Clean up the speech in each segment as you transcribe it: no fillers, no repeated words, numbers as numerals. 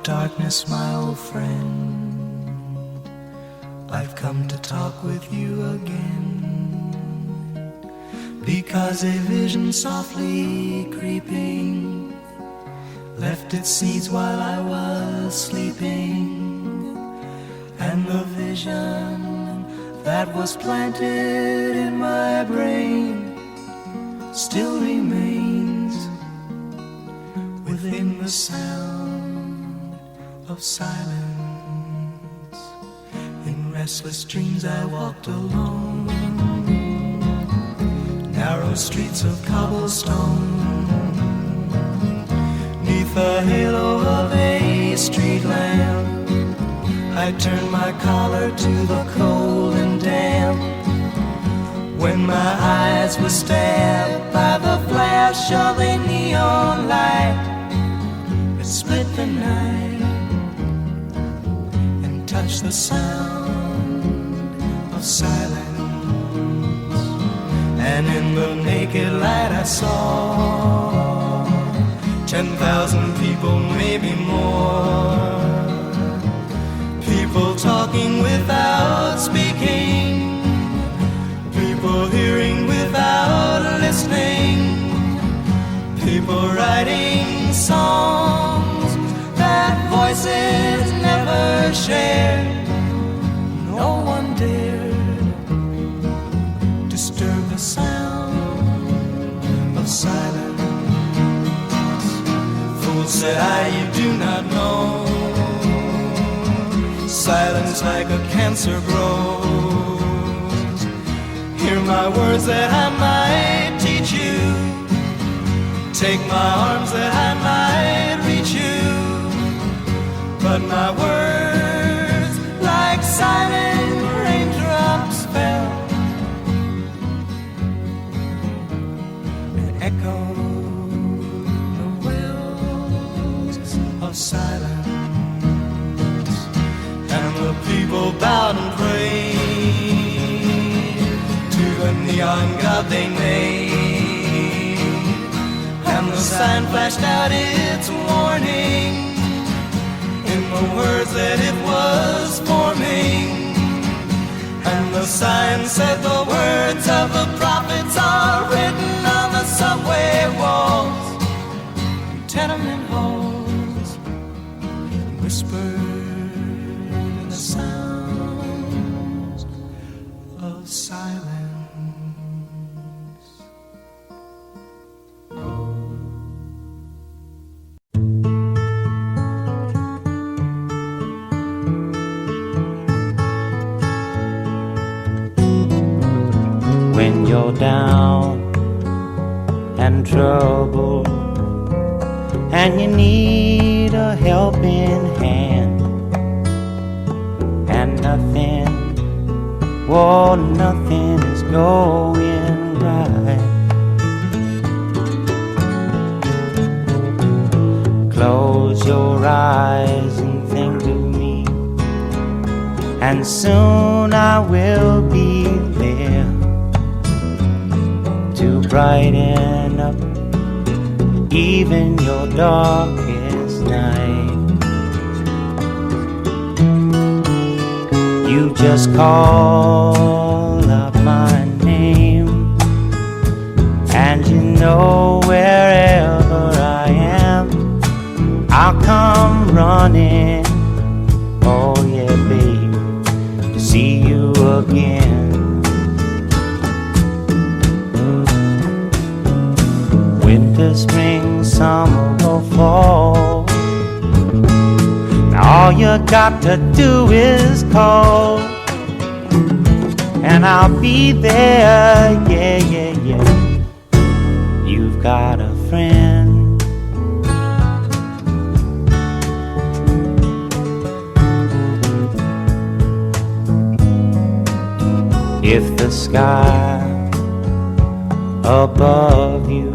darkness, my old friend, I've come to talk with you again, because a vision softly creeping left its seeds while I was sleeping, and the vision that was planted in my brain still remains within the sound of silence. In restless dreams I walked alone, narrow streets of cobblestone, neath the halo of a street lamp. I turned my collar to the cold and damp, when my eyes were stabbed by the flash of a neon light that split the night and touched the sound of silence. And in the naked light I saw 10,000 people, maybe more, people talking without speaking, people hearing without listening, people writing songs that voices never shared. No one dared disturb the sound of silence. Fools, said I, you do not know, silence like a cancer grows. Hear my words that I might teach you, take my arms that I might reach you, but my words like silent raindrops fell and echoed the wells of silence. And the people bowed and prayed to the neon god they made, and the sign flashed out its warning in the words that it was forming. And the sign said the words of the prophets are written on the subway walls, tenement halls, whispered in the sounds of silence. When you're down and troubled and you need a helping hand, and nothing, oh, nothing is going right, close your eyes and think of me, and soon I will be there to brighten up even your darkest night. You just call up my name, and you know wherever I am, I'll come running, oh yeah babe, to see you again. Winter, spring, summer or fall, now all you got to do is call, and I'll be there, yeah, yeah, yeah. You've got a friend. If the sky above you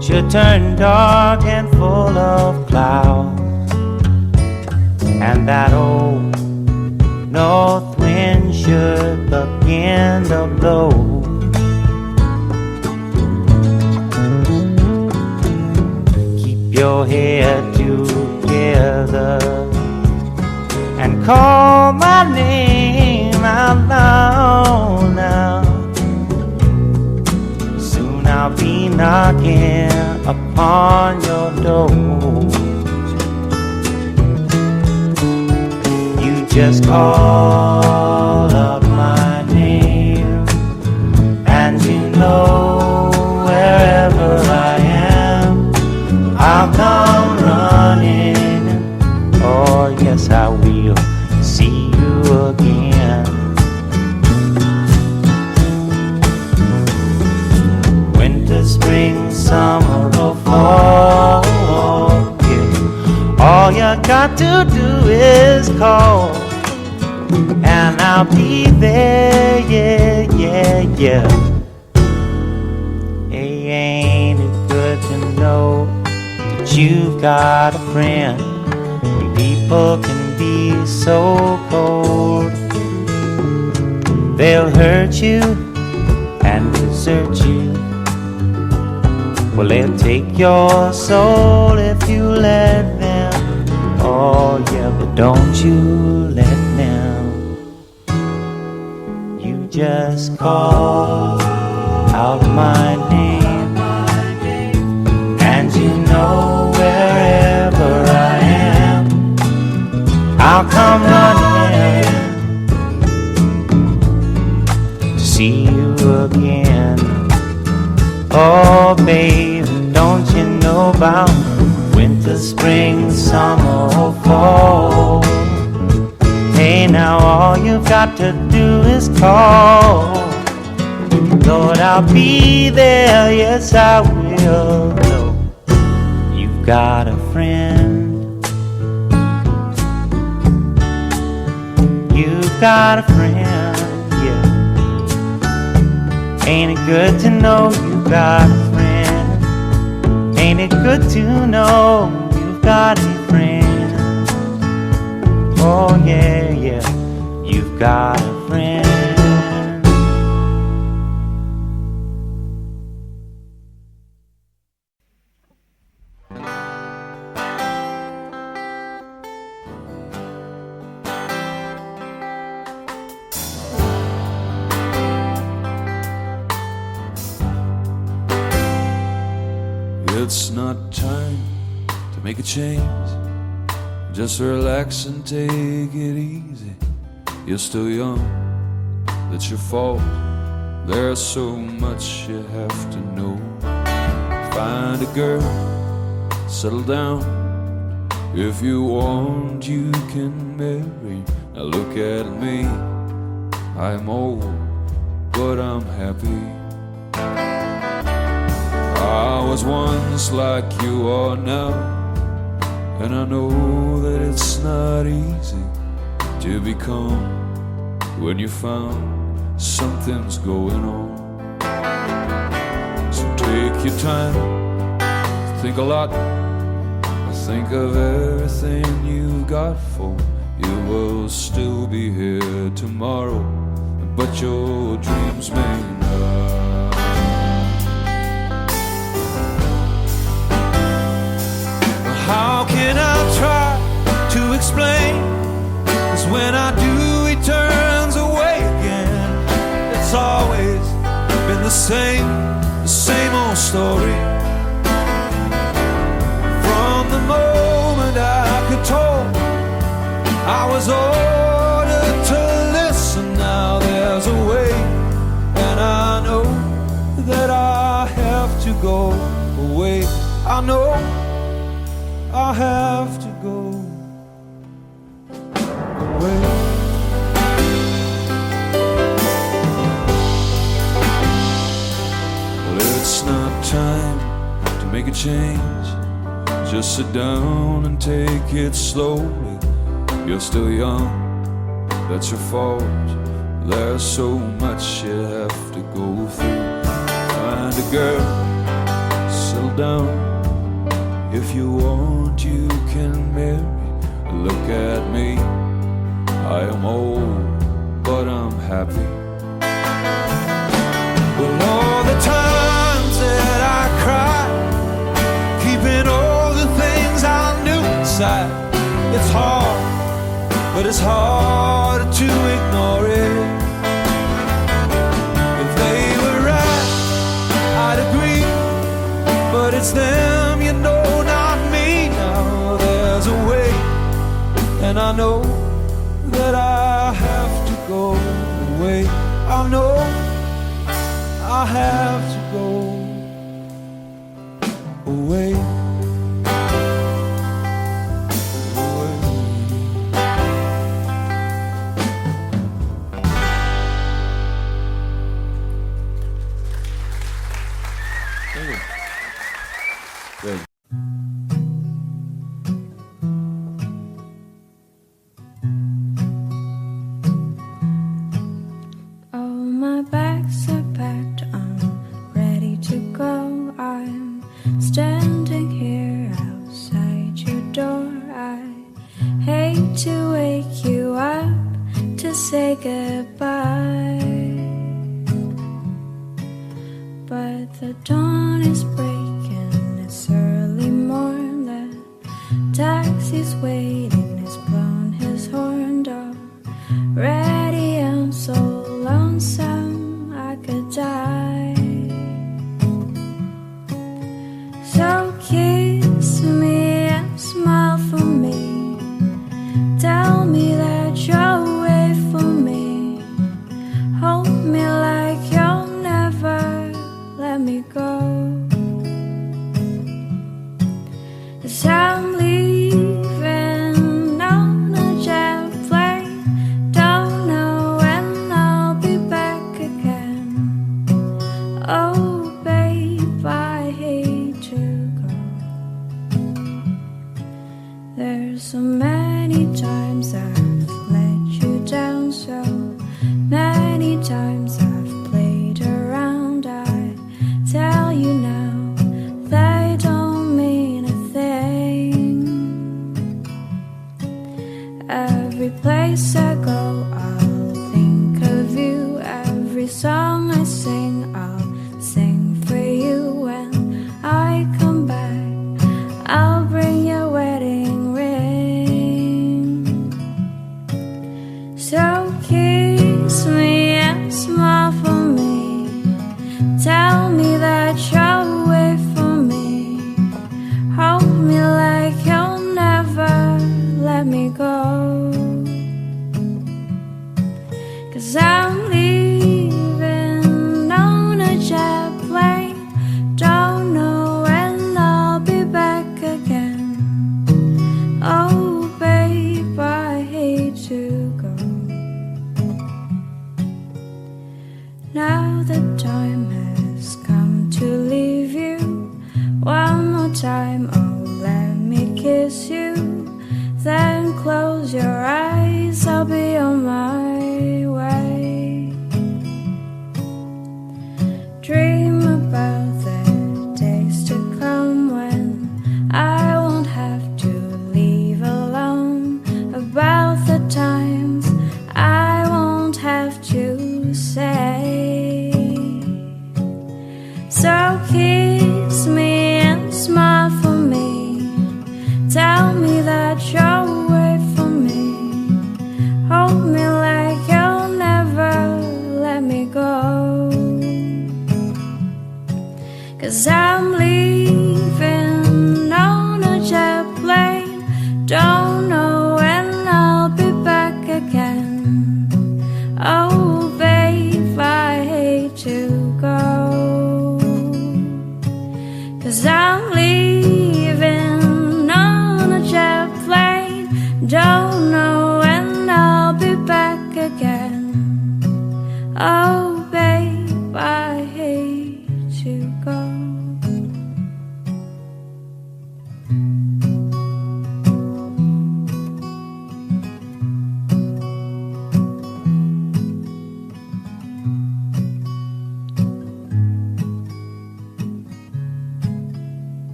should turn dark and full of clouds, and that old north wind should begin to blow, keep your head together together and call my name out loud now. Soon I'll be knocking upon your door. You just call up my name, and you know wherever I am, I'll come running. Oh yes, I will see you again. Winter, spring, summer or fall, yeah. All you got to do is call, and I'll be there, yeah, yeah, yeah. Hey, ain't it good to know that you've got a friend when people can be so cold? They'll hurt you and desert you. Well, they'll take your soul if you let them. Oh yeah, but don't you let them. You just call out my name, and you know wherever I am, I'll come running to see you again. Oh baby, don't you know about winter, spring, summer or fall? Hey now, all you've got to do is call. Lord, I'll be there, yes I will. No, you've got a friend. You've got a friend, yeah. Ain't it good to know you've got a friend? Ain't it good to know you've got a friend? Oh yeah, yeah, you've got a friend. It's not time to make a change. Just relax and take it easy. You're still young, that's your fault. There's so much you have to know. Find a girl, settle down. If you want, you can marry. Now look at me, I'm old, but I'm happy. I was once like you are now, and I know that it's not easy to become when you found something's going on. So take your time, think a lot, think of everything you've got, for you will still be here tomorrow, but your dreams may not. How can I try to explain? 'Cause when I do, he turns away again. It's always been the same old story. From the moment I could talk, I was ordered to listen. Now there's a way, and I know that I have to go away. I know I have to go away. Well, it's not time to make a change. Just sit down and take it slowly. You're still young, that's your fault. There's so much you have to go through. Find a girl, settle down. If you want, you can marry. Look at me, I am old, but I'm happy. Well, all the times that I cried, keeping all the things I knew inside, but it's hard to ignore it. If they were right, I'd agree, but it's them, you know, not me. Now there's a way, and I know that I have to go away. I know I have to go away.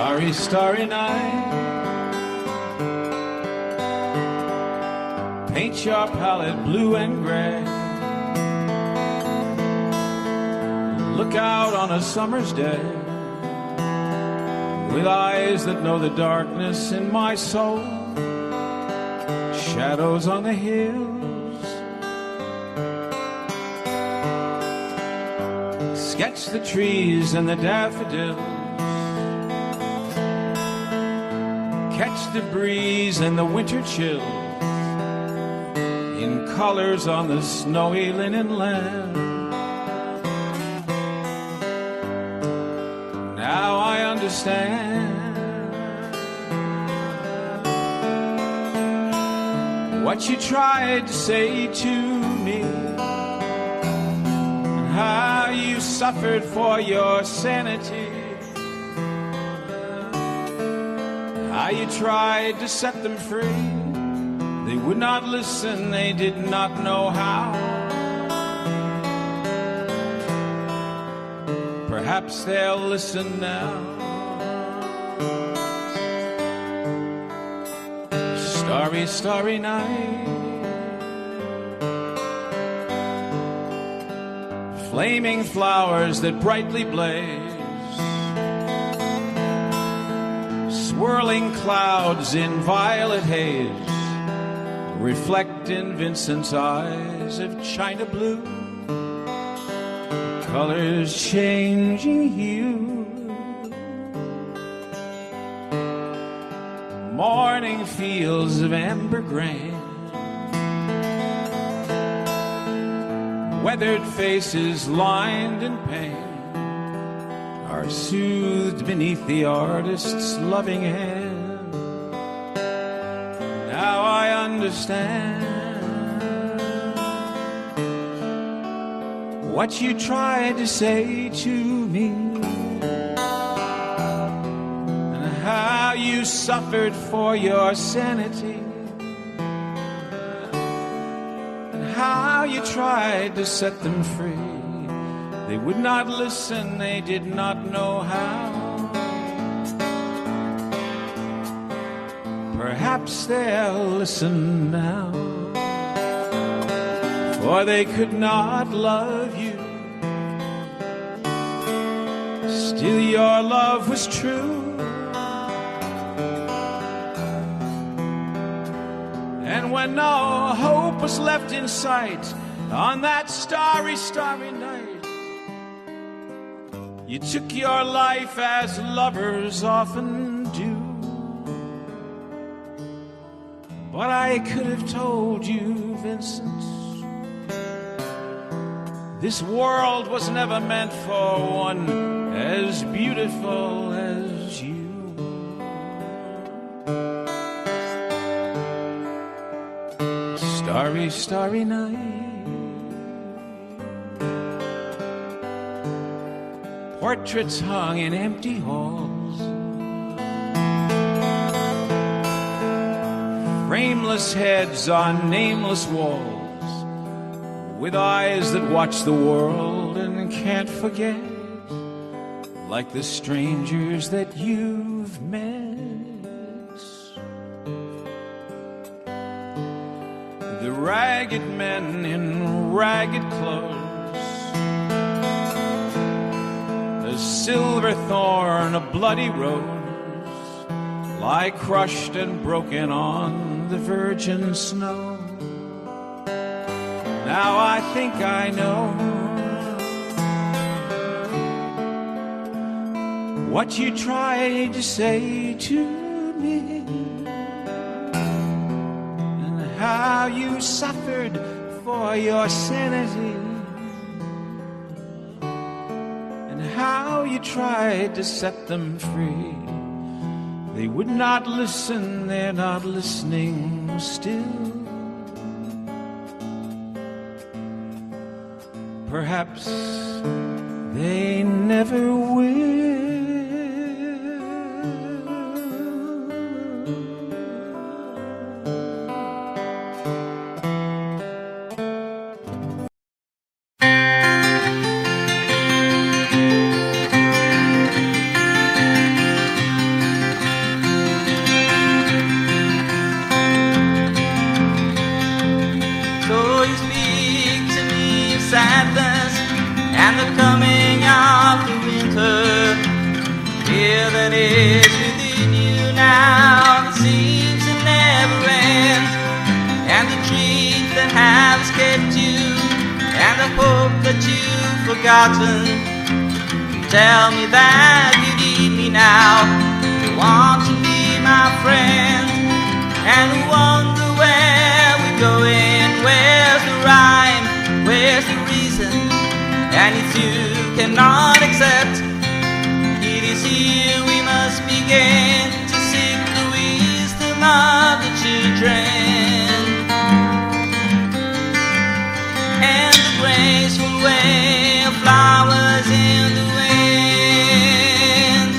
Starry, starry night, paint your palette blue and gray. Look out on a summer's day with eyes that know the darkness in my soul, shadows on the hills. Sketch the trees and the daffodils, catch the breeze and the winter chill in colors on the snowy linen land. Now I understand what you tried to say to me, and how you suffered for your sanity, how you tried to set them free. They would not listen, they did not know how. Perhaps they'll listen now. Starry, starry night, flaming flowers that brightly blaze, swirling clouds in violet haze, reflect in Vincent's eyes of china blue, colors changing hue. Morning fields of amber grain, weathered faces lined in pain are soothed beneath the artist's loving hand. Now I understand what you tried to say to me, and how you suffered for your sanity, and how you tried to set them free. They would not listen, they did not know how. Perhaps they'll listen now, for they could not love you. Still your love was true, and when no hope was left in sight on that starry, starry night, you took your life as lovers often do. But I could have told you, Vincent, this world was never meant for one as beautiful as you. Starry, starry night, portraits hung in empty halls, frameless heads on nameless walls, with eyes that watch the world and can't forget, like the strangers that you've met. The ragged men in ragged clothes, a silver thorn, a bloody rose, lie crushed and broken on the virgin snow. Now I think I know what you tried to say to me, and how you suffered for your sanity, and how you tried to set them free. They would not listen, they're not listening still. Perhaps they never will. So you speak to me of sadness and the coming of the winter. forgotten. Tell me that you need me now. You want to be my friend, and we wonder where we're going. Where's the rhyme? Where's the reason? And if you cannot accept, it is here we must begin to seek the wisdom of the children. And the graceful way of flowers in the wind.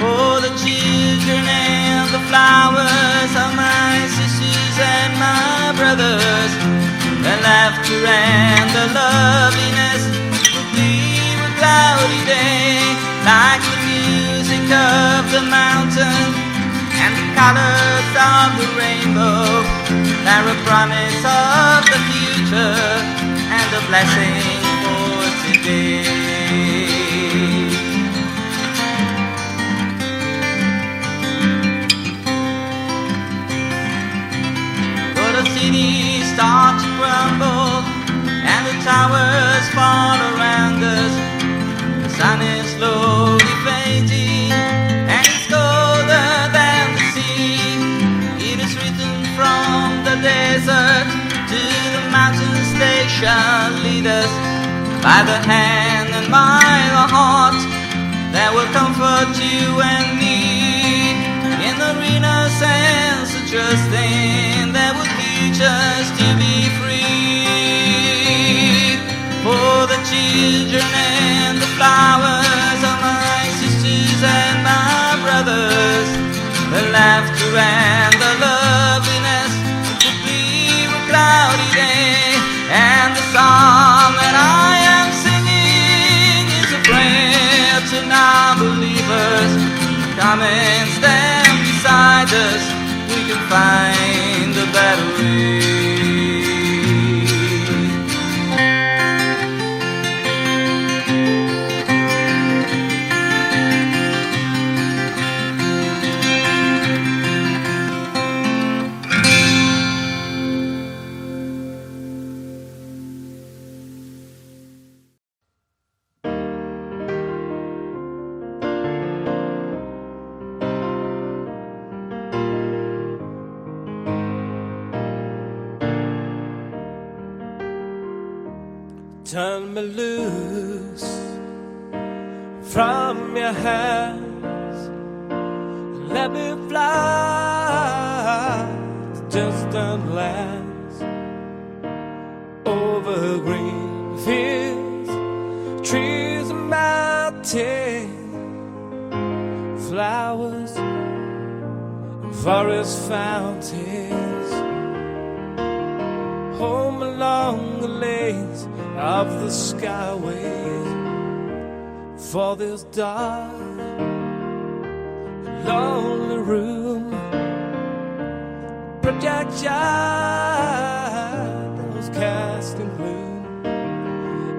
For the children and the flowers are my sisters and my brothers. The laughter and the loveliness will be a cloudy day, like the music of the mountain and the colors of the rainbow. They're a promise of the future and a blessing for today. But the cities start to crumble and the towers fall around us. The sun is slowly fading and it's colder than the sea. It is written from the desert to the mountain station. Lead us by the hand and by the heart. That will comfort you and me in the innocence of trusting that will teach us to be free. For the children and the flowers are my sisters and my brothers. The laughter and the loveliness will be a cloudy day. And the song that I am singing is a prayer to non-believers. Come and stand beside us, we can find a better way. Turn me loose from your hands. Let me fly to distant lands, over green fields, trees and mountains, flowers and forest fountains. Home along the lanes of the skyways, for this dark, lonely room. Project shadows casting gloom,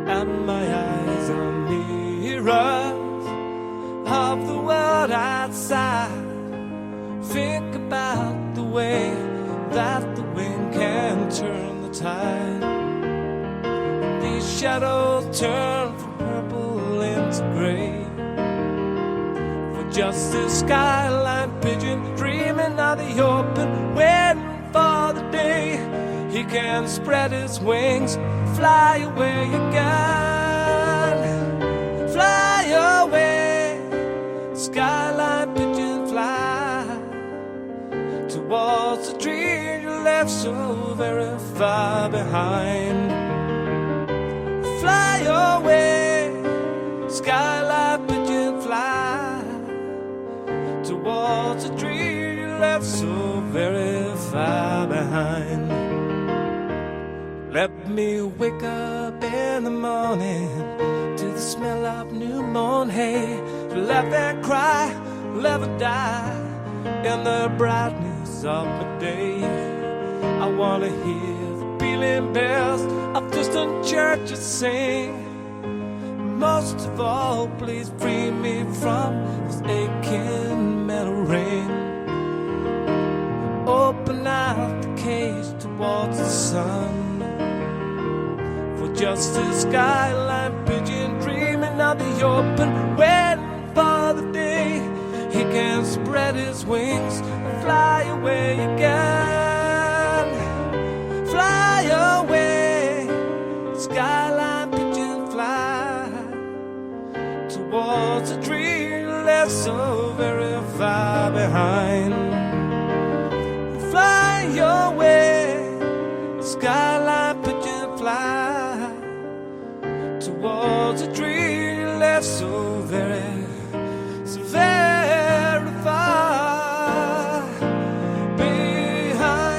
and my eyes are mirrors of the world outside. Think about the way that the wind can turn the tide. These shadows turn from purple into gray, for just this skyline pigeon dreaming of the open, waiting for the day he can spread his wings, fly away again. Fly away, skyline pigeon, fly towards the dream you left so very far behind. Fly away, skyline pigeon, fly towards a dream you left so very far behind. Let me wake up in the morning to the smell of new mown hay, to laugh and cry, live and die in the brightness of the day. I want to hear the pealing bells of distant churches sing. Most of all, please free me from this aching metal ring. Open out the cage towards the sun, for for just a skyline pigeon dreaming of the open, waiting for the day he can spread his wings and fly away again. Fly away, skyline pigeon, fly towards a dream left so very far behind. Fly your way, skyline pigeon, fly towards a dream left so very far behind.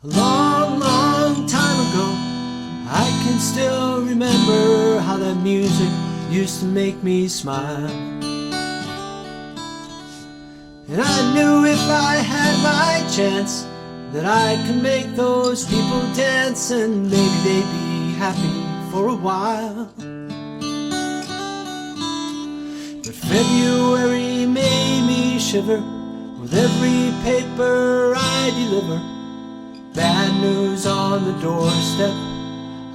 A long, long time ago, I can still remember how that music used to make me smile. And I knew if I had my chance that I could make those people dance, and maybe they'd be happy for a while. But February made me shiver with every paper I deliver. Bad news on the doorstep,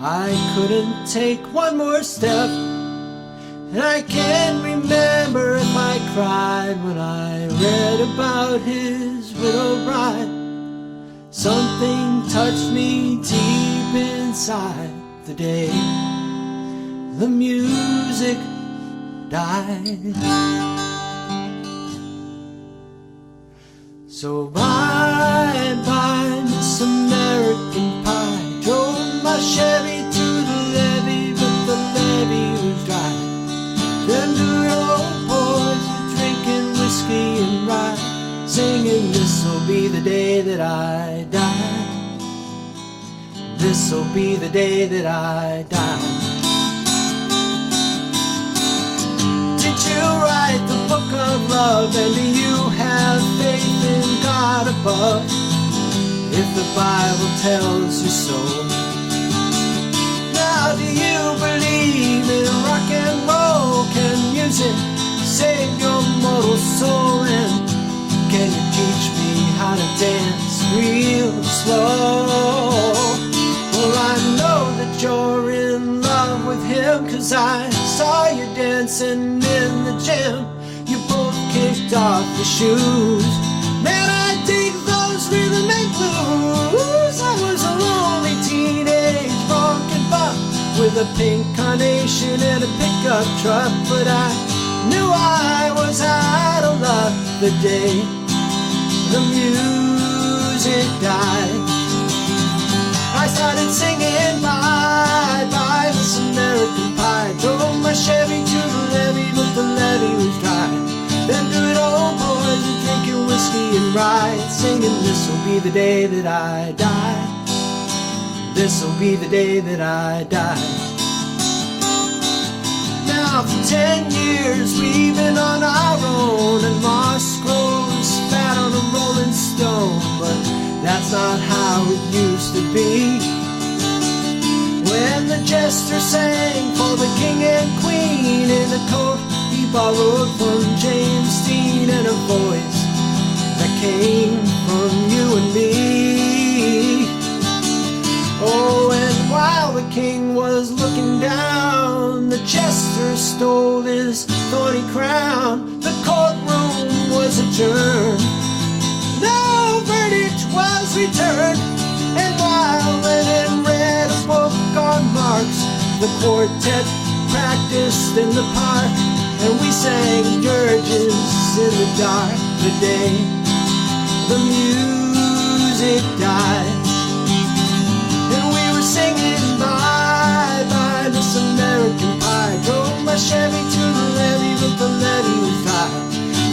I couldn't take one more step. And I can't remember if I cried when I read about his widowed bride. Something touched me deep inside the day the music died. So bye-bye, Miss American Pie. Drove my Chevy to the levee, but the levee was dry. Them good old boys were drinking whiskey and rye, singing, this'll be the day that I die. This'll be the day that I die. Did you write the book of love, and do you have faith in God above? If the Bible tells you so. Now do you believe in rock and roll? Can music save your mortal soul? And can you teach me how to dance real slow? Well, I know that you're in love with him, 'cause I saw you dancing in the gym. You both kicked off your shoes. Man, I dig those rhythm and blues. I was a lonely teenage rockin' buck with a pink carnation and a pickup truck, but I knew I was out of luck the day the music died. I started singing bye-bye, Miss American Pie. Drove my Chevy to the levee, but the levee was dry. Them good old boys were drinking whiskey and rye, singing, this'll be the day that I die. This'll be the day that I die. Now for 10 years we've been on our own, and moss grows fat on a rolling stone, but that's not how it used to be. When the jester sang for the king and queen in a coat he borrowed from James Dean, and a voice that came from you and me. Oh, and while the king was looking down, the jester stole his thorny crown. The courtroom was adjourned, no verdict was returned, and while Lennon read a book on Marx, the quartet practiced in the park, and we sang dirges in the dark the day the music died. And we were singing bye-bye, Miss American Pie. Drove my Chevy to the levee, but the levee was dry.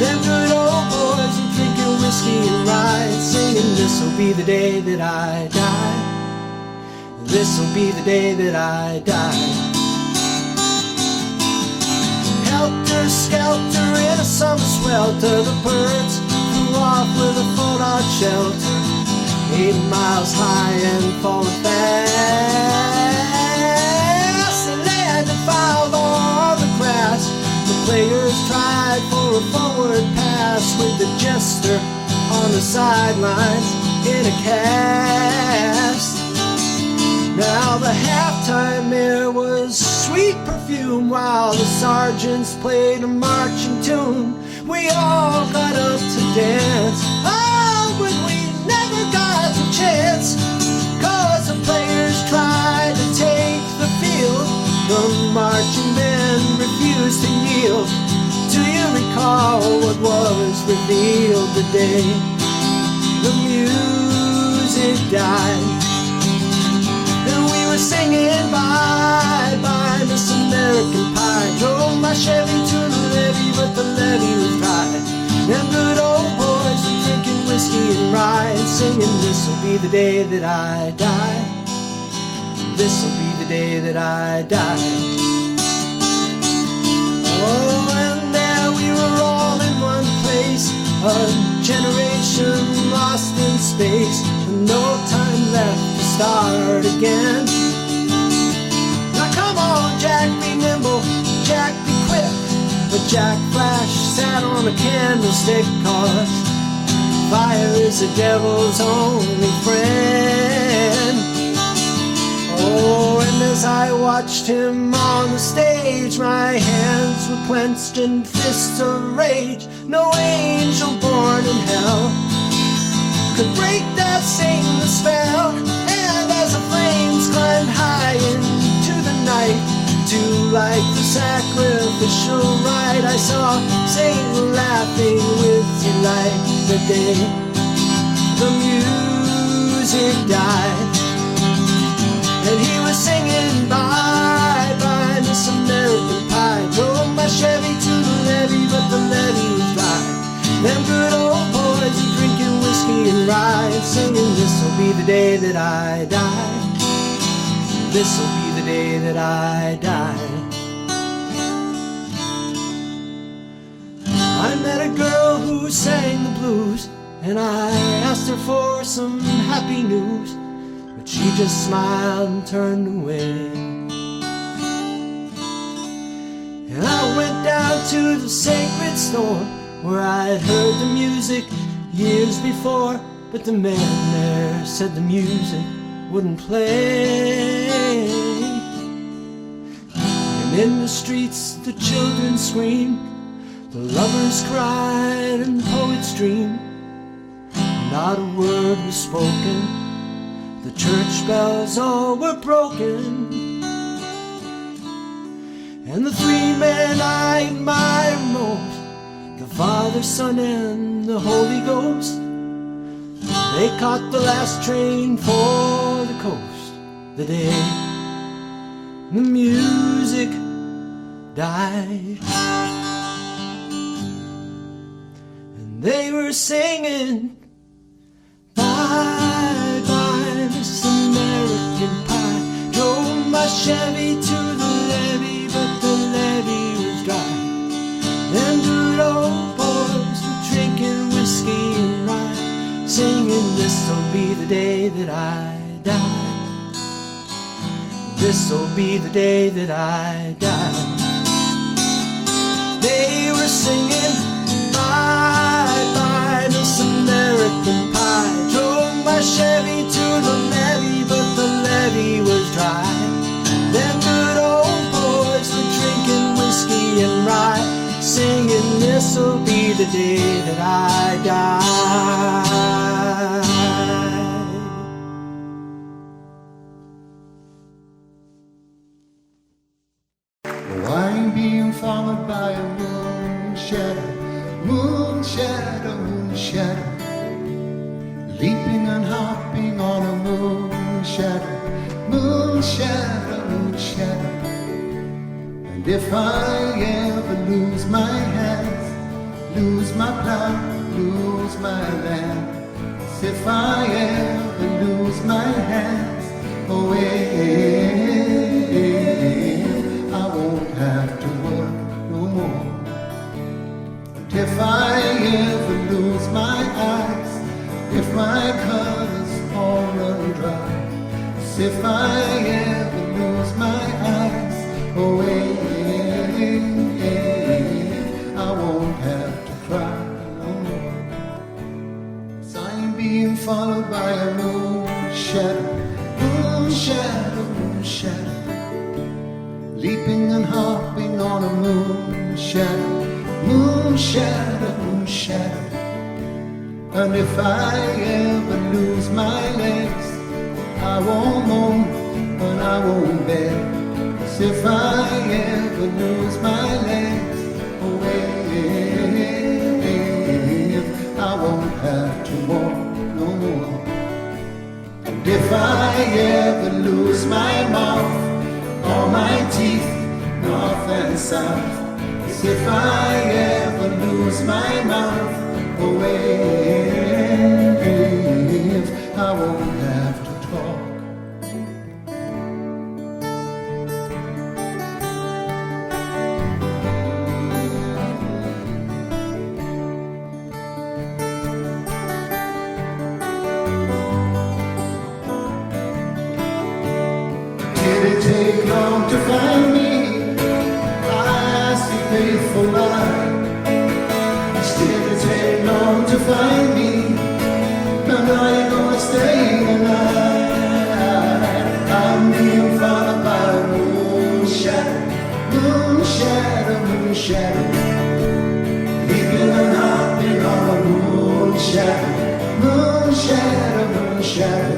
Them good old boys were drinking whiskey and rye, singing, this'll be the day that I die. This'll be the day that I die. Helter-skelter in a summer swelter, the birds flew off with a fallout shelter. 8 miles high and falling fast. They had to foul on the grass. The players tried for a forward pass with the jester on the sidelines in a cast. Now the halftime air was sweet perfume while the sergeants played a marching tune. We all got up to dance, oh, but we never got the chance, 'cause the players tried to take the field. The marching band refused to yield. Do you recall what was revealed today? The music died, and we were singing bye bye Miss American Pie. Drove my Chevy to the levee, but the levee was dry. Them good old boys were drinking whiskey and rye and singing, this'll be the day that I die. This'll be the day that I die. Oh, and there we were all in one place, a generation lost in space, and no time left to start again. Now come on, Jack, be nimble, Jack, be quick. But Jack Flash sat on a candlestick, 'cause fire is the devil's only friend. Oh, and as I watched him on the stage, my hands were clenched in fists of rage. No angel born in hell could break that Satan spell. And as the flames climbed high into the night to light the sacrificial rite, I saw Satan laughing with delight the day the music died. And he was singing bye bye Miss American Pie. Drove my Chevy to the levee, but the levee was dry. Them good old boys are drinking whiskey and rye and singing, this'll be the day that I die. This'll be the day that I die. I met a girl who sang the blues, and I asked her for some happy news, but she just smiled and turned away. And I went down to the sacred store where I'd heard the music years before, but the man there said the music wouldn't play. And in the streets the children screamed, the lovers cried and the poets dreamed. Not a word was spoken, the church bells all were broken. And the three men I admire most, the Father, Son, and the Holy Ghost, they caught the last train for the coast the day the music died. And they were singing bye bye Miss American Pie. Drove my Chevy to the levee, but the levee was dry. Them good old boys were drinking whiskey and rye, singing, this'll be the day that I die. This'll be the day that I die. They were singing bye bye Miss American Pie. Drove my Chevy to the levee, but the levee was dry. Them good old boys were drinking whiskey and rye, singing, this'll be the day that I die. Oh, I'm being followed by a moonshadow, moonshadow, moonshadow, leaping and hopping on a moonshadow, moonshadow, moonshadow. And if I ever lose my hands, lose my plow, lose my land, if I ever lose my hands, oh, I won't have to work no more. And if I ever lose my eyes, if my colors dry. As if I ever lose my eyes away, I won't have to cry no more. 'Cause I'm being followed by a moonshadow, moonshadow, moonshadow, leaping and hopping on a moonshadow, moonshadow, moonshadow. And if I ever lose my legs, I won't moan and I won't beg. 'Cause if I ever lose my legs away, I won't have to walk no more. And if I ever lose my mouth, all my teeth, north and south, as if I ever lose my mouth away, I won't have to talk. Did it take long to find me? I asked you faithful lie. Did it take long to find me? Now you're gonna stay the night. I'm being followed by a moonshadow, moonshadow, moonshadow, leaping and hopping on a moonshadow, moonshadow, moonshadow,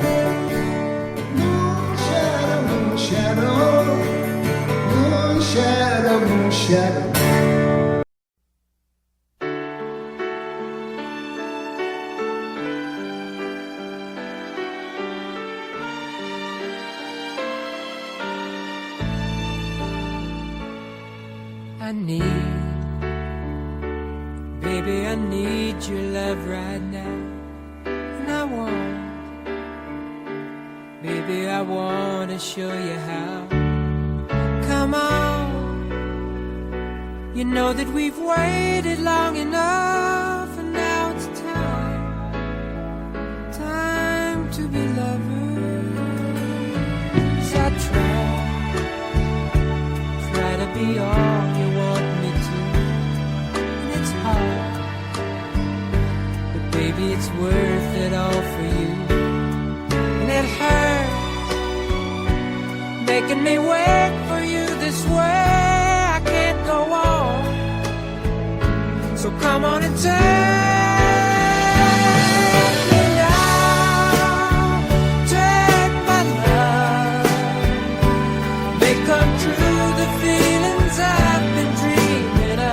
moonshadow, moonshadow, moonshadow, moonshadow. Baby, I need your love right now. And I want, baby, I want to show you how. Come on, you know that we've waited long enough, and now it's time, time to be lovers. I try to be all you want me to, and it's hard, but baby, it's worth it all for you. And it hurts making me wait for you this way. I can't go on, so come on and take me now, take my love, make come true the feelings I've been dreaming of.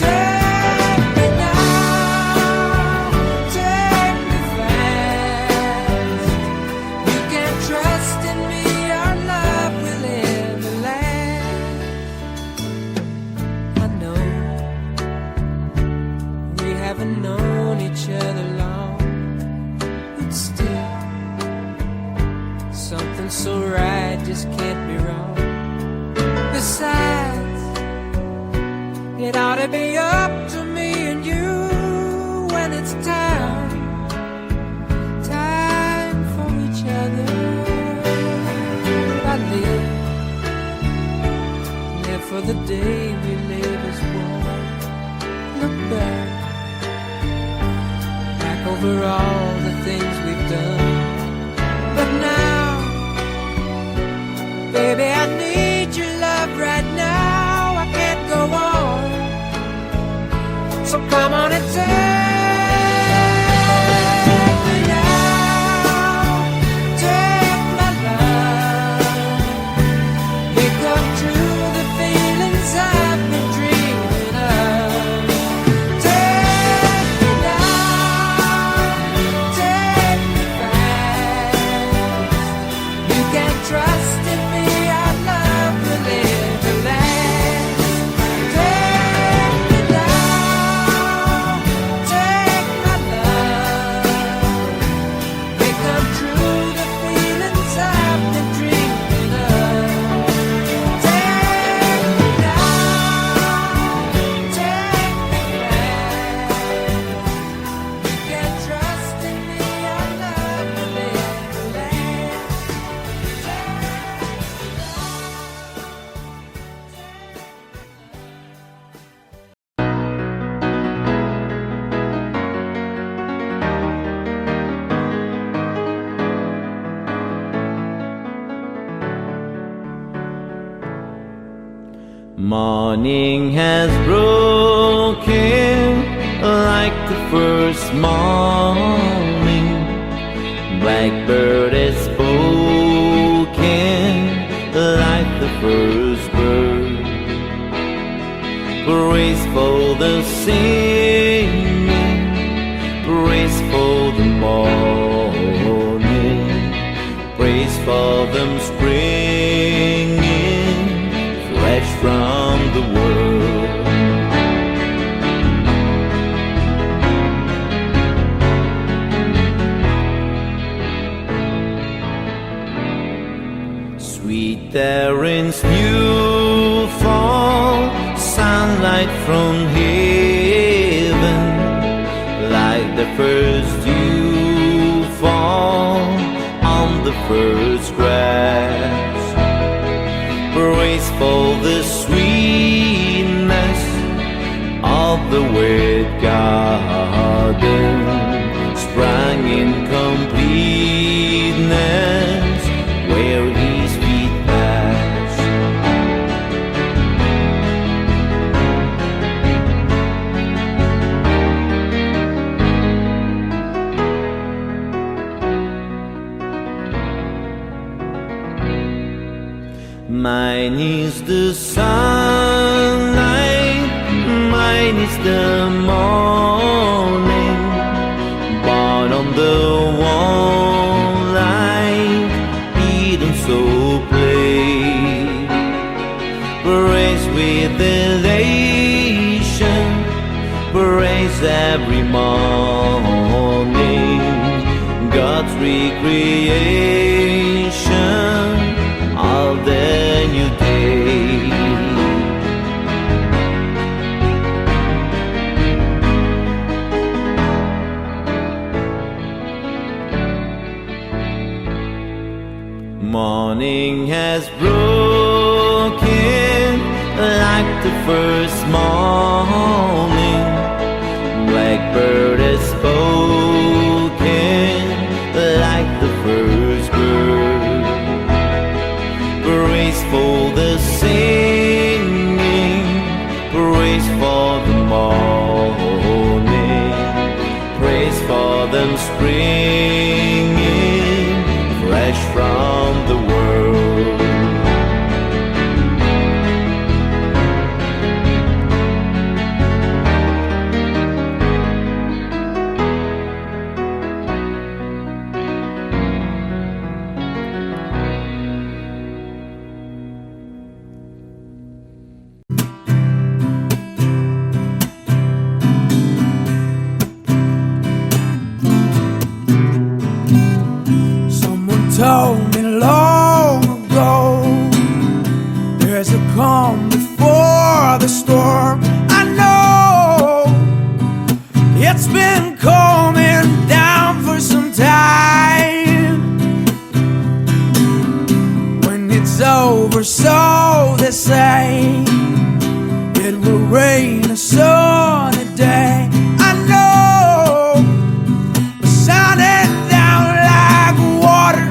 Take me now, take me fast. You can trust in me, our love will ever last. I know we haven't known each other long, but still something so right just can't be wrong. Besides, it ought to be up to me and you when it's time, time for each other. I live for the day we live as one. Look back over all the things we've done. But now, baby, I need your love right now. I can't go on, so come on and take me now, take my love, make come true the feelings I've been dreaming of. Take me now, take me fast. You can trust in me, our love will ever last. Take me now, Morning has broken like the first morning. Blackbird has spoken like the first bird. Praise for the singing, praise for the morning, praise for them springing fresh from the world. Sweet Erin's new fall, sunlight from heaven, like the first dew fall on the first grass. Praise for the sweetness of the wet garden, sprang in completeness where his feet pass. Mine is the sunlight, mine is the morning, born on the warm light, eaten so plain. Praise with elation, praise every morning, God's recreation of the new day. Morning has broken like the first morning. Blackbird has spoken like the first bird. Praise for the singing, praise for the morning, praise for them springing fresh from the world. Told me long ago there's a calm before the storm. I know it's been coming down for some time. When it's over, so they say, it will rain a sunny day. I know, but shining down like water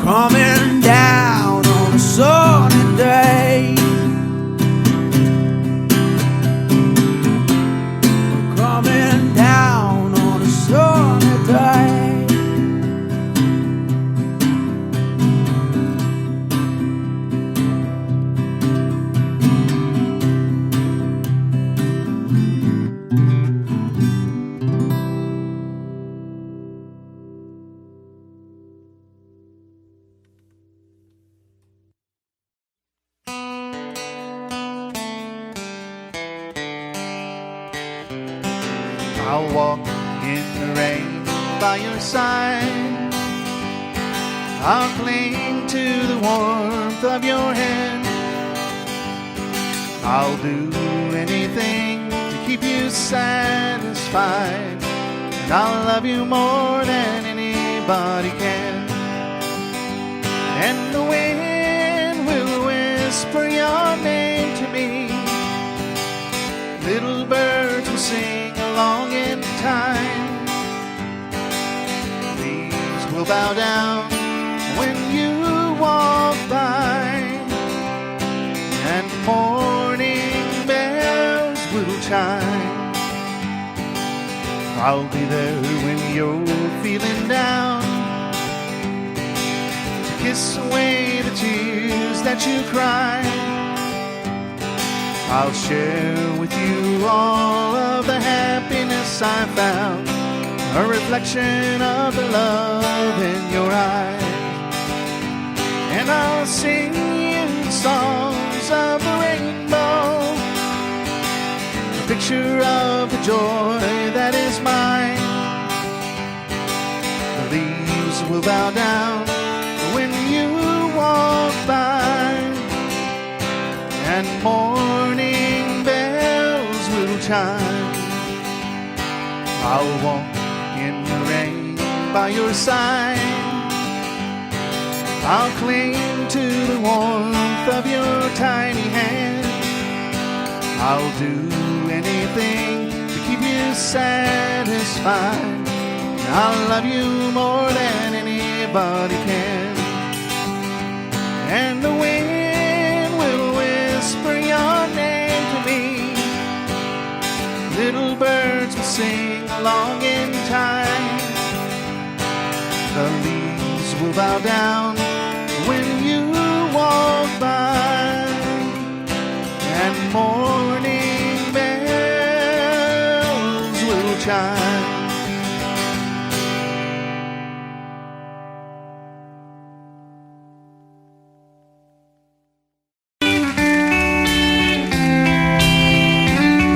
coming down on a sunny day. Coming down on a sunny day. I'll walk in the rain by your side. I'll cling to the warmth of your hand. I'll do anything to keep you satisfied, and I'll love you more than anybody can. And the wind will whisper your name to me. Little birds will sing along in time. Leaves will bow down when you walk by, and morning bells will chime. I'll be there when you're feeling down, to kiss away the tears that you cry. I'll share with you all of the happiness I found, a reflection of the love in your eyes. And I'll sing you songs of the rainbow, a picture of the joy that is mine. The leaves will bow down when you walk by, and morning bells will chime. I'll walk in the rain by your side. I'll cling to the warmth of your tiny hand. I'll do anything to keep you satisfied. I'll love you more than anybody can. And the wind will whisper your name to me. Little birds will sing along in time. The leaves will bow down when you walk by, and morning bells will chime.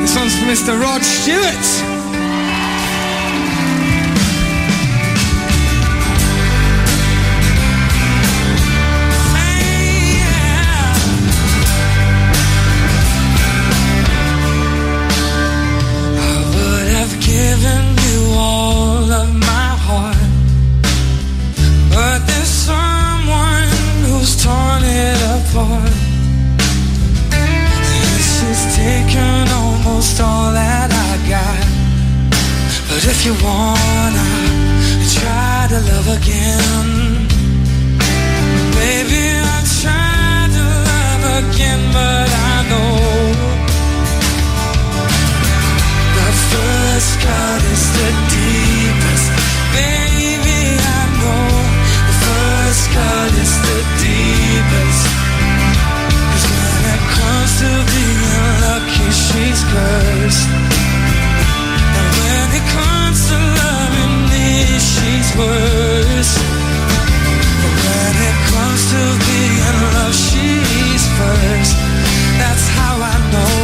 This one's for Mr. Rod Stewart. Given you all of my heart, but there's someone who's torn it apart. This has taken almost all that I got, but if you wanna try to love again, baby, I'll try to love again, but I know first cut is the deepest. Baby, I know the first cut is the deepest. 'Cause when it comes to being lucky, she's cursed. And when it comes to loving me, she's worse. But when it comes to being loved, she's first. That's how I know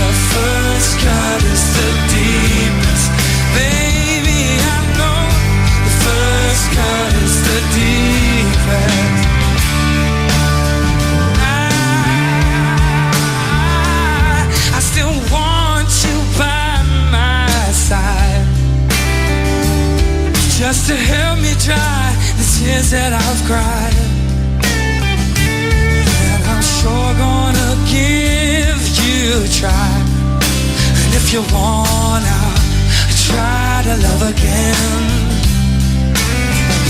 the first cut is the deepest. Baby, I know the first cut is the deepest. I still want you by my side, just to help me dry the tears that I've cried. And I'm sure gonna give you a try. And if you wanna try to love again,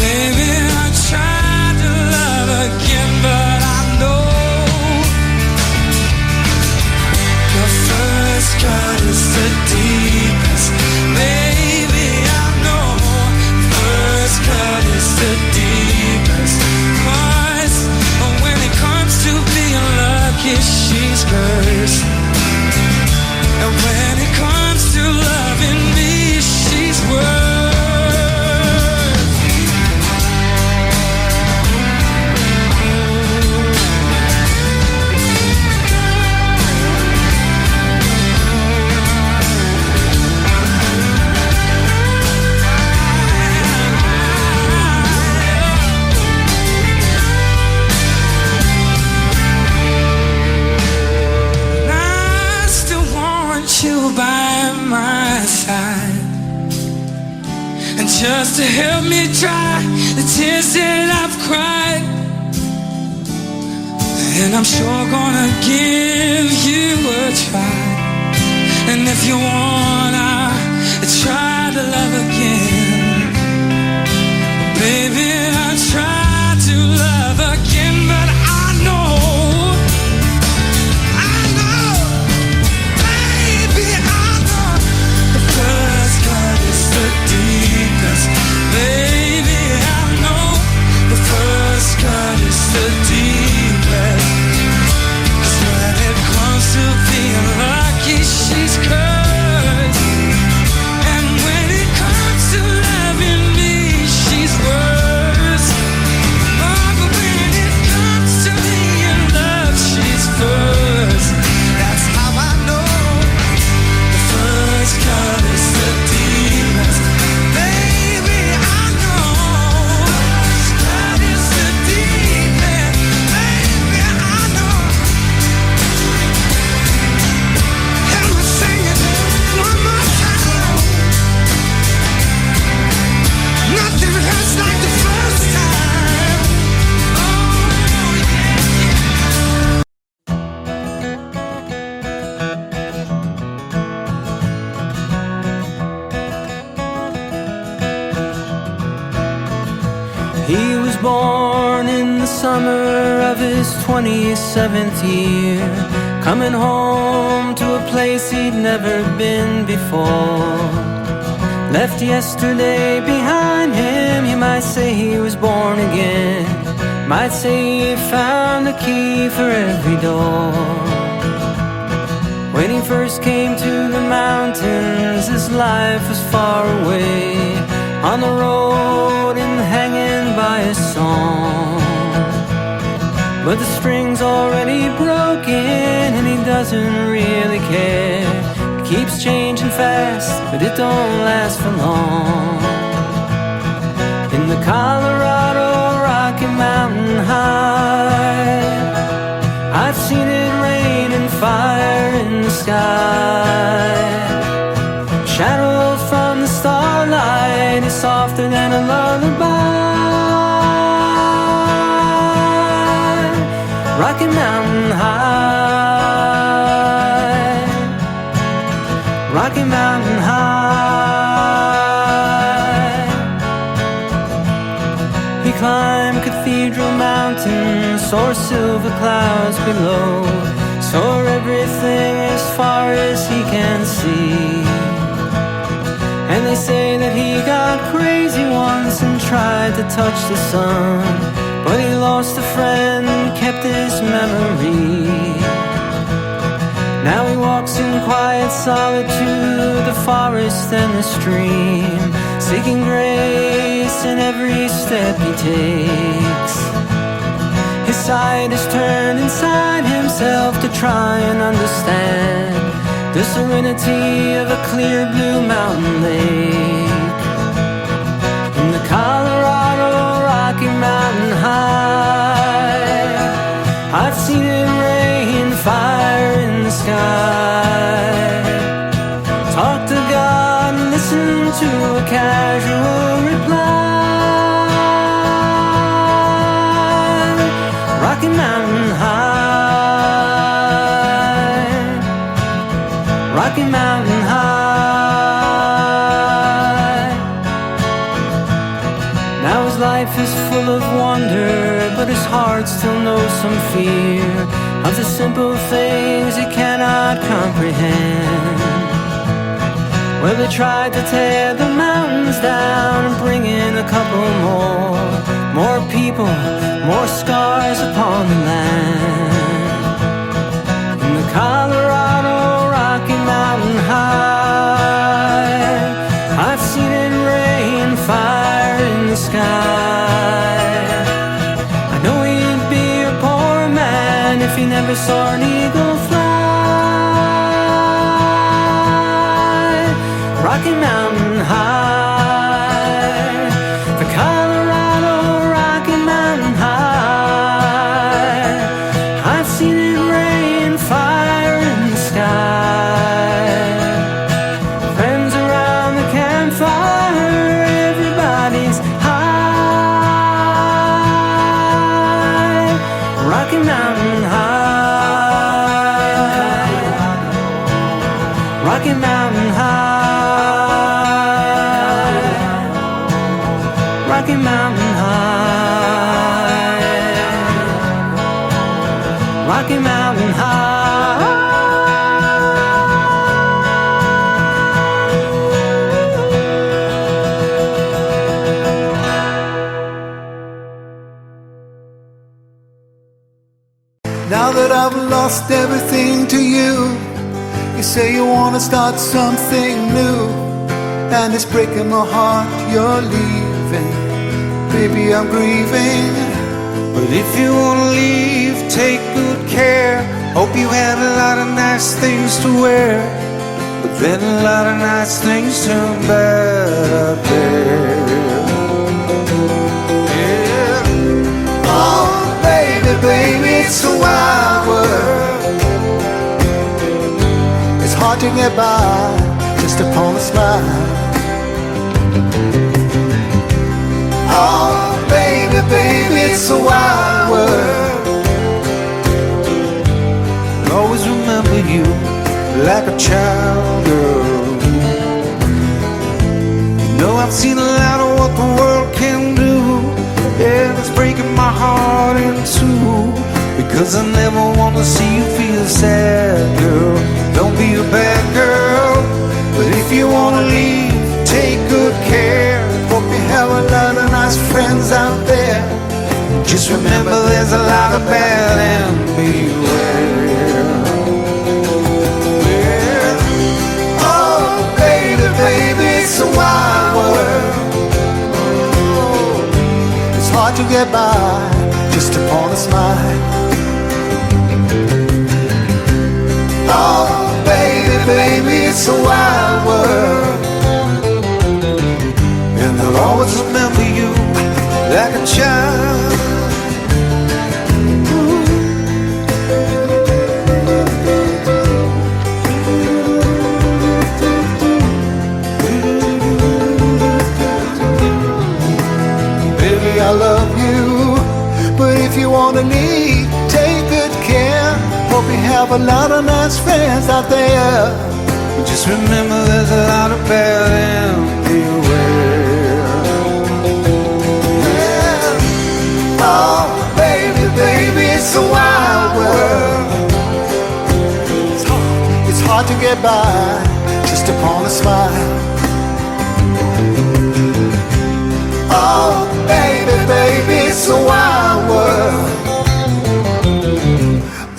baby, I tried enough to help me dry the tears that I've cried. And I'm sure gonna give you a try. And if you wanna try to love again, baby, I'll try to love again. But I know, baby, I know the first cut is the deepest. Baby, I know the first cut is the deepest. 'Cause when it comes to being lucky, she's cursed. And when it comes to loving me, she's worse. Oh, but when it comes to being loved, she's first. That's how I know the first cut is the deepest. Baby, I know that is the deepest. Baby, I know. And we'll sing it one more time. Nothing hurts like the first time. Oh, He was born in the summer of his 27th year, coming home to a place he'd never been before. Left yesterday behind him, you might say he was born again. Might say he found a key for every door. When he first came to the mountains, his life was far away, on the road and hanging by a song. But the string's already broken and he doesn't really care. It keeps changing fast, but it don't last for long. In the Colorado Rocky Mountain High, I've seen it rain and fire in the sky. Shadows from the starlight is softer than a lullaby. Rocky Mountain High, Rocky Mountain High. He climbed Cathedral Mountain, saw silver clouds below, saw everything as far as he can see. And they say that he got crazy once and tried to touch the sun, but he lost a friend, kept his memory. Now he walks in quiet solitude, the forest and the stream, seeking grace in every step he takes. His sight is turned inside himself to try and understand the serenity of a clear blue mountain lake. In the Colorado Rocky Mountain High, I've seen it rain fire in the sky. Talk to God and listen to a casual reply. Rocky Mountain High, Rocky Mountain High. Now his life is full of wonder, but his heart still knows some fear of the simple things he cannot comprehend. Well, they tried to tear the mountains down and bring in a couple more people, more scars upon the land. In the Colorado Rocky Mountain High, I've seen it rain fire in the sky. I know he'd be a poor man if he never saw an eagle fly. Rocky Mountain High, the Colorado Rocky Mountain High, I've seen it rain fire in the sky. Friends around the campfire, everybody Rocky Mountain High, Rocky Mountain High, Rocky Mountain High. Now that I've lost everything to you, you say you want to start something new, and it's breaking my heart you're leaving. Baby, I'm grieving. But if you wanna leave, take good care. Hope you had a lot of nice things to wear, but then a lot of nice things turn bad out there. Yeah. Oh, baby, baby, it's a wild world. It's hard to get by just upon a smile. Oh, baby, baby, it's a wild world. I'll always remember you like a child, girl. You know I've seen a lot of what the world can do, and it's breaking my heart in two, because I never want to see you feel sad, girl. Don't be a bad girl, but if you want to leave, take good care. Hope you have a lot of nice friends out there. Just remember there's a lot of bad and beware. Oh, baby, baby, it's a wild world. It's hard to get by just upon a smile. Oh, baby, baby, it's a wild world. And I'll always remember you like a child. Baby, I love you, but if you want to leave, take good care. Hope you have a lot of nice friends out there. Just remember there's a lot of bad and beware. Yeah. Oh, baby, baby, it's a wild world. It's hard to get by just upon a smile. Oh, baby, baby, it's a wild world.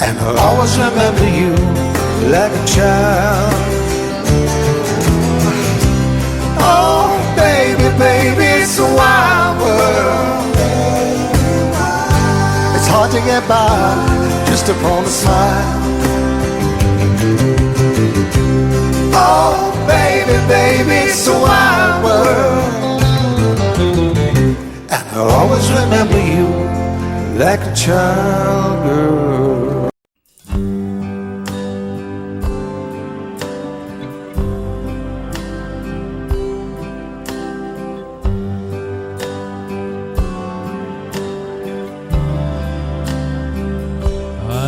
And I'll always remember you like a child. Oh, baby, baby, it's a wild world. It's hard to get by just upon a smile. Oh, baby, baby, it's a wild world. And I'll always remember you like a child, girl.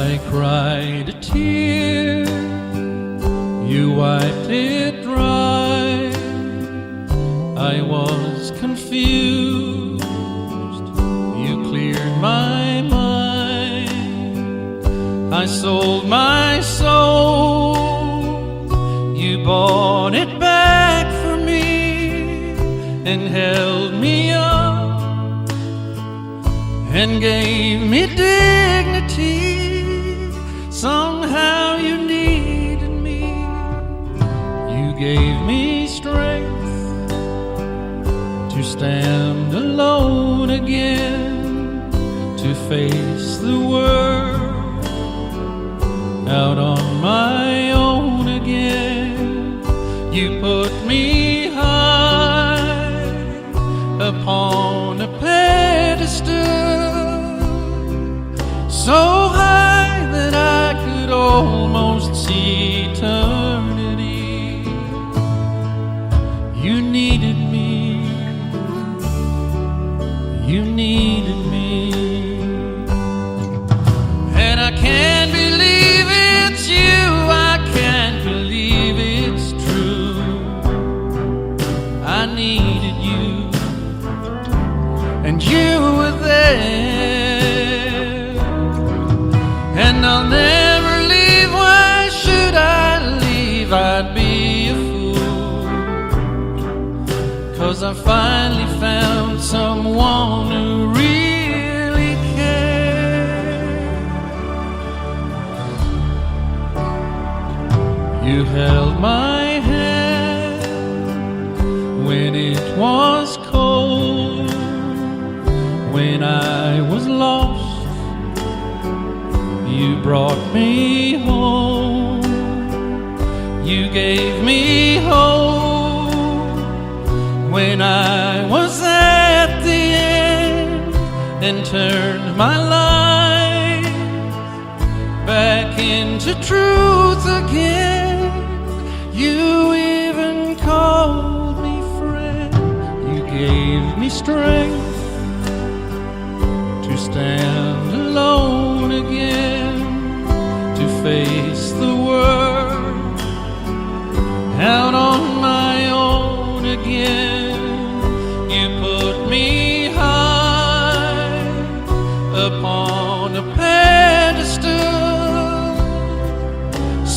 I cried a tear, you wiped it dry. I was confused, you cleared my mind. I sold my soul, you bought it back for me and held me up and gave me dignity. Somehow you needed me, you gave me strength to stand alone again, to face the world out on my own again. You put me high upon a pedestal, so high that I could almost see eternity. You needed me, you needed me, and I can't believe it's you, I can't believe it's and I'll never leave. Why should I leave? I'd be a fool, 'cause I finally found someone who really cared. You held my hand when it was cold, when I was lost. You brought me home. You gave me hope when I was at the end, and turned my life back into truth again. You even called me friend. You gave me strength to stand alone again, to face the world out on my own again. You put me high upon a pedestal,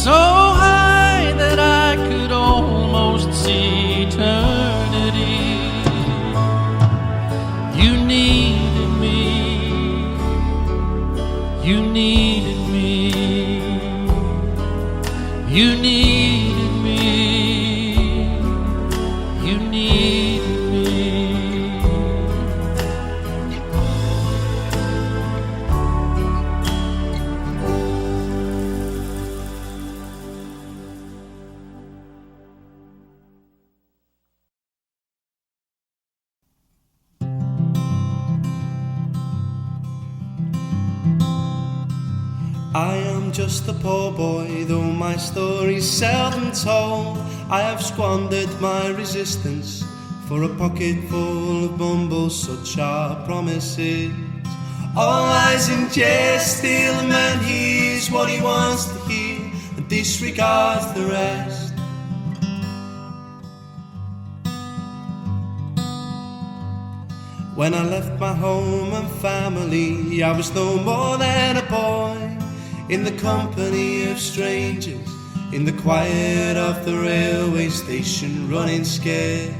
so high that I could almost see eternity. You needed me. You needed me. You needed me. You needed me. I am just a poor boy, though my story's seldom told. I have squandered my resistance for a pocket full of mumbles, such are promises. All lies in jest, still a man hears what he wants to hear and disregards the rest. When I left my home and family, I was no more than a boy, in the company of strangers, in the quiet of the railway station, running scared,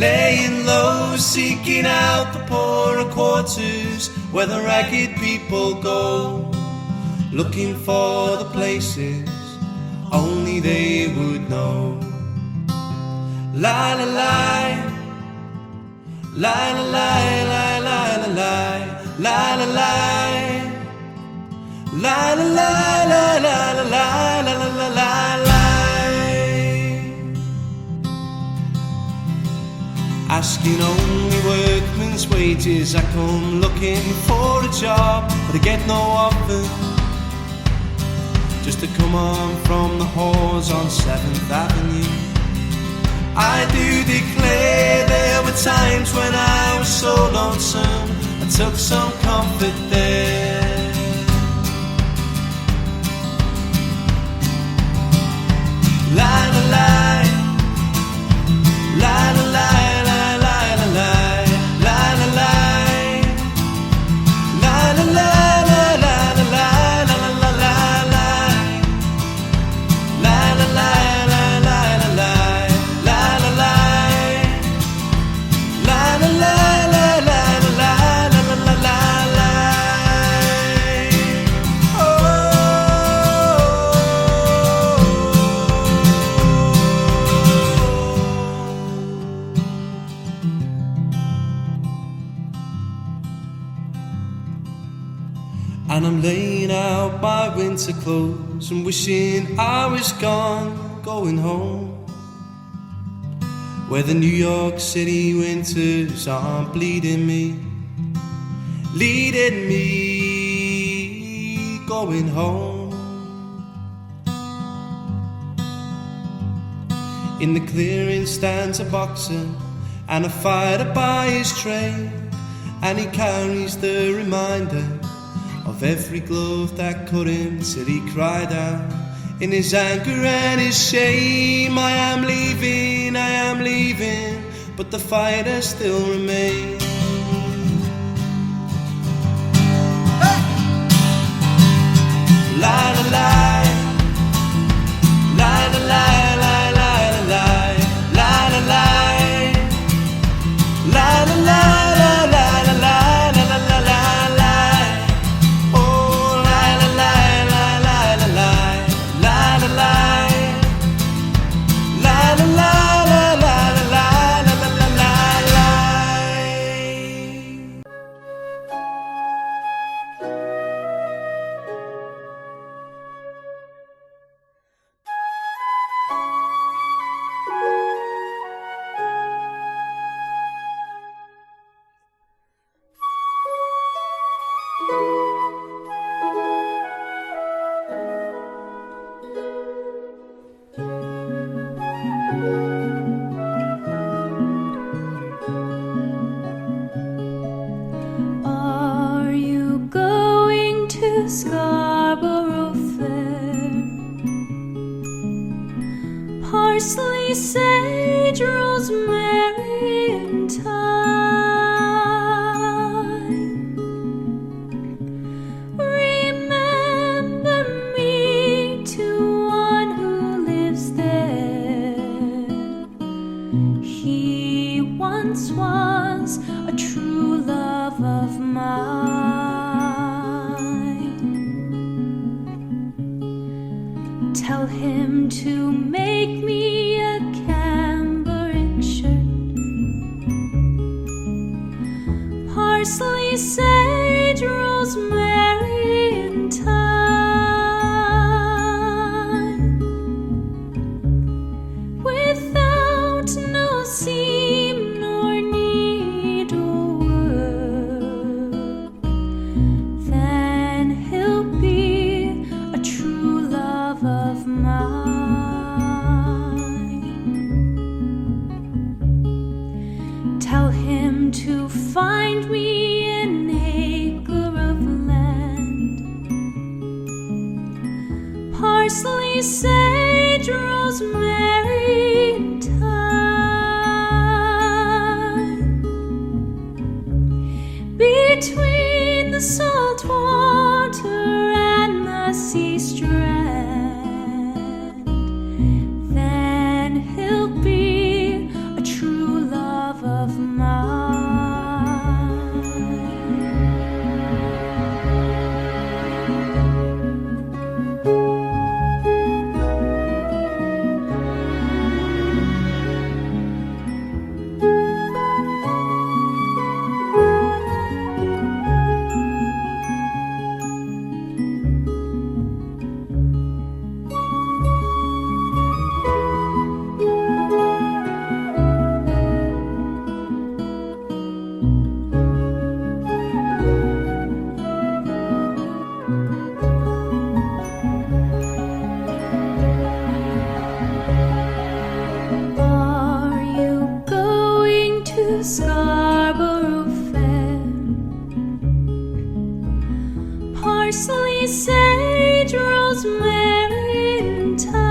laying low, seeking out the poorer quarters where the ragged people go, looking for the places only they would know. La la la, la la la, la la la la, la la la. La la la la la la la la la la la. Asking only workmen's wages, I come looking for a job, but I get no offer. Just to come on from the halls on 7th Avenue. I do declare there were times when I was so lonesome, I took some comfort there. La la la, la la la, la la la la, la la la, la la la, la la la la, la la la la, la la la, la la la la, la la la, la la la, la la la, la la la la. And I'm laying out my winter clothes and wishing I was gone, going home, where the New York City winters aren't bleeding me, leading me, going home. In the clearing stands a boxer and a fighter by his trade, and he carries the reminder of every glove that cut him till he cried out in his anger and his shame, I am leaving, but the fighter still remains. Scarborough Fair. Parsley, sage, rosemary, and thyme. Remember me to one who lives there. He once was a true love of mine. Tell him to make me a cambric shirt. Parsley, sage, rosemary, and thyme. Without no seam nor needlework, then he'll be a true love of mine. Tell him to find me an acre of land. Parsley, sage, rosemary, and thyme. Between the salt water and the sea strand, then he'll be a true love of mine. Are you going to Scarborough Fair? Parsley, sage, rosemary, and thyme.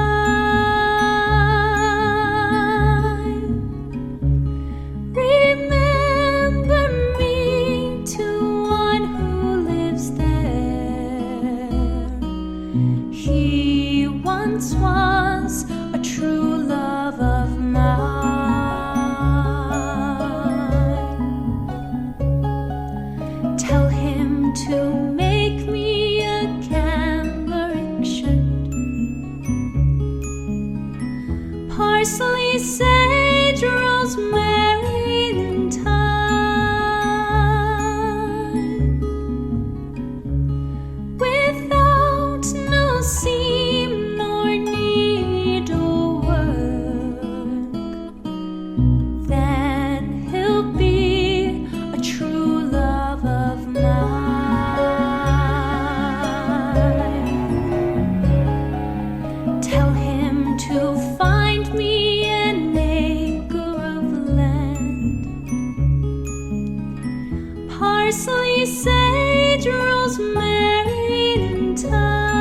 Remember me to one who lives there. He once was a true love of mine. Tell him to make me a cambric shirt. Parsley, sage, rosemary, and thyme. Without no seam nor needlework, then he'll be a true love of mine. Tell him to find me an acre of land. Parsley, sage, rosemary, and thyme.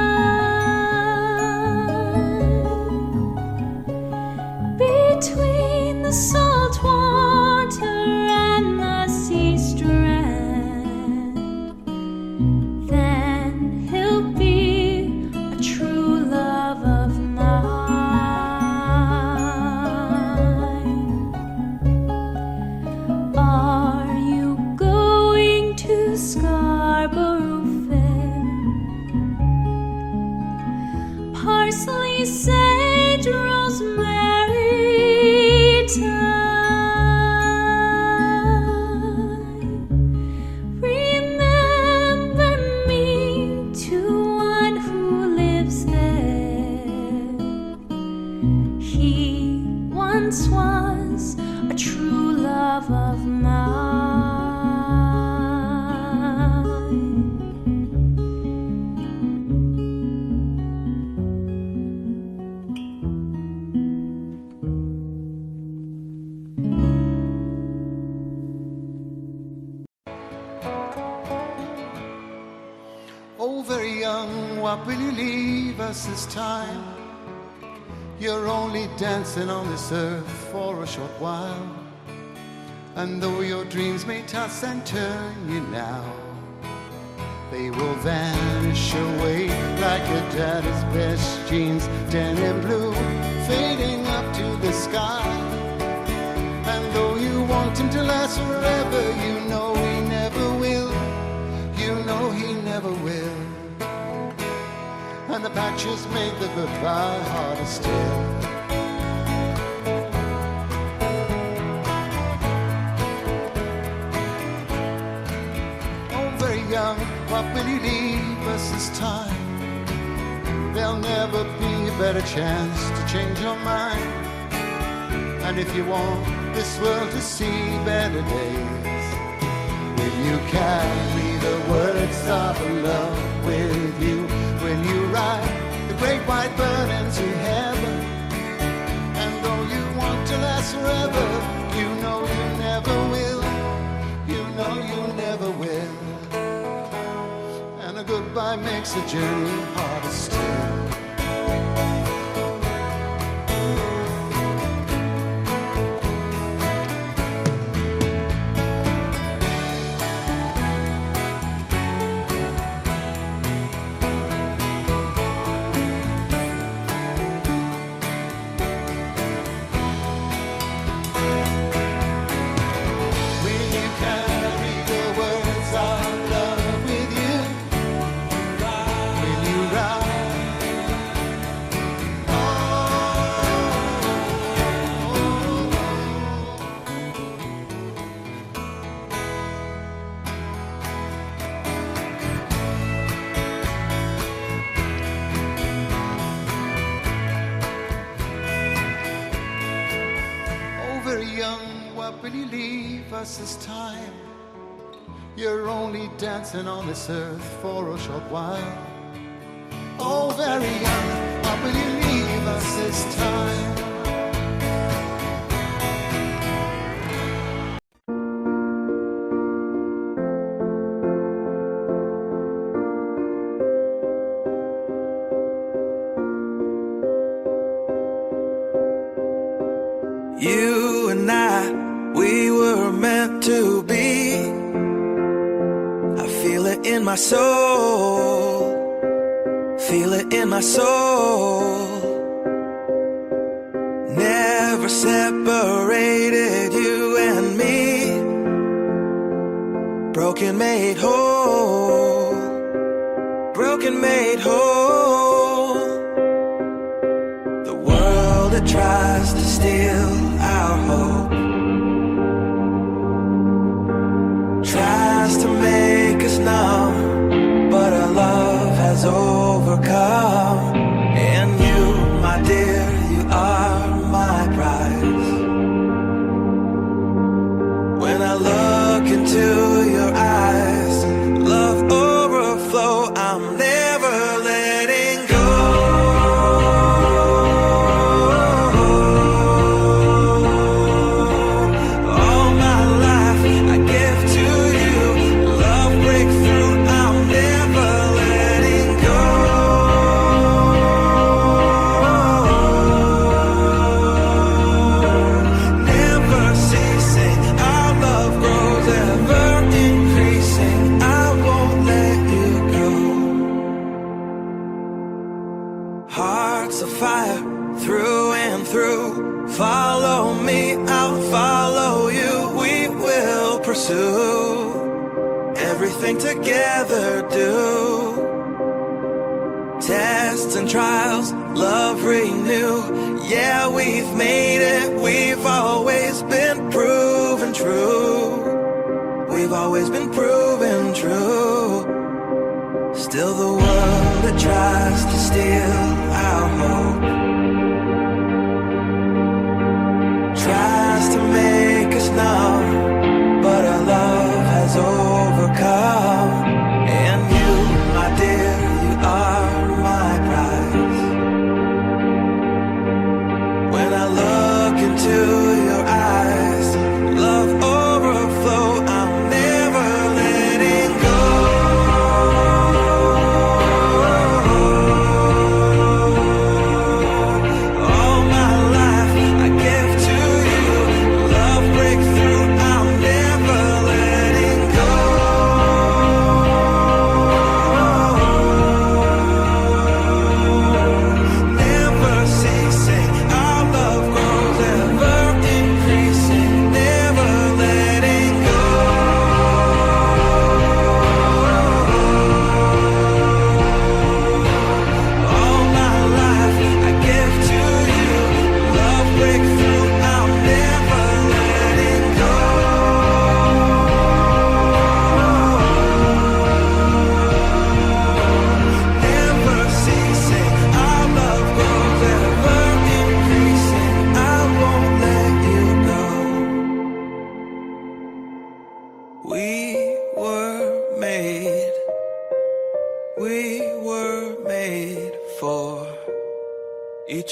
Between the salt water and the sea strand, then he'll be a true love of mine. Are you going to Scarborough Fair? Parsley, sage, rosemary, thyme. Oh, very young, what will you leave us this time? You're only dancing on this earth for a short while. And though your dreams may toss and turn you now, they will vanish away like your daddy's best jeans, denim blue, fading up to the sky. And though you want him to last forever, you know he never will. You know he never will. And the patches make the goodbye harder still. Oh, very young, what will you leave us this time? There'll never be a better chance to change your mind. And if you want this world to see better days, will you carry the words of love with you? Will you ride the great white bird into heaven? And though you want to last forever, you know you never will. You know you never will. And a goodbye makes the journey harder still. This time you're only dancing on this earth for a short while. Oh, very young, what will you leave us this time? You and I, we were meant to be. I feel it in my soul. Feel it in my soul. Never separated, you and me. Broken made whole. Broken made whole. The world that tries to steal our hope tries to make us numb, but our love has overcome. And you, my dear, you are my prize. When I look into your eyes, love overflow, I'm never letting go. Everything together do. Tests and trials, love renew. Yeah, we've made it. We've always been proven true. We've always been proven true. Still the world that tries to steal our hope tries to make us numb, but our love has overcome. And you, my dear, you are my prize. When I look into your eyes, love overflow, I'm never letting go.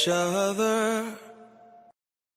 each other.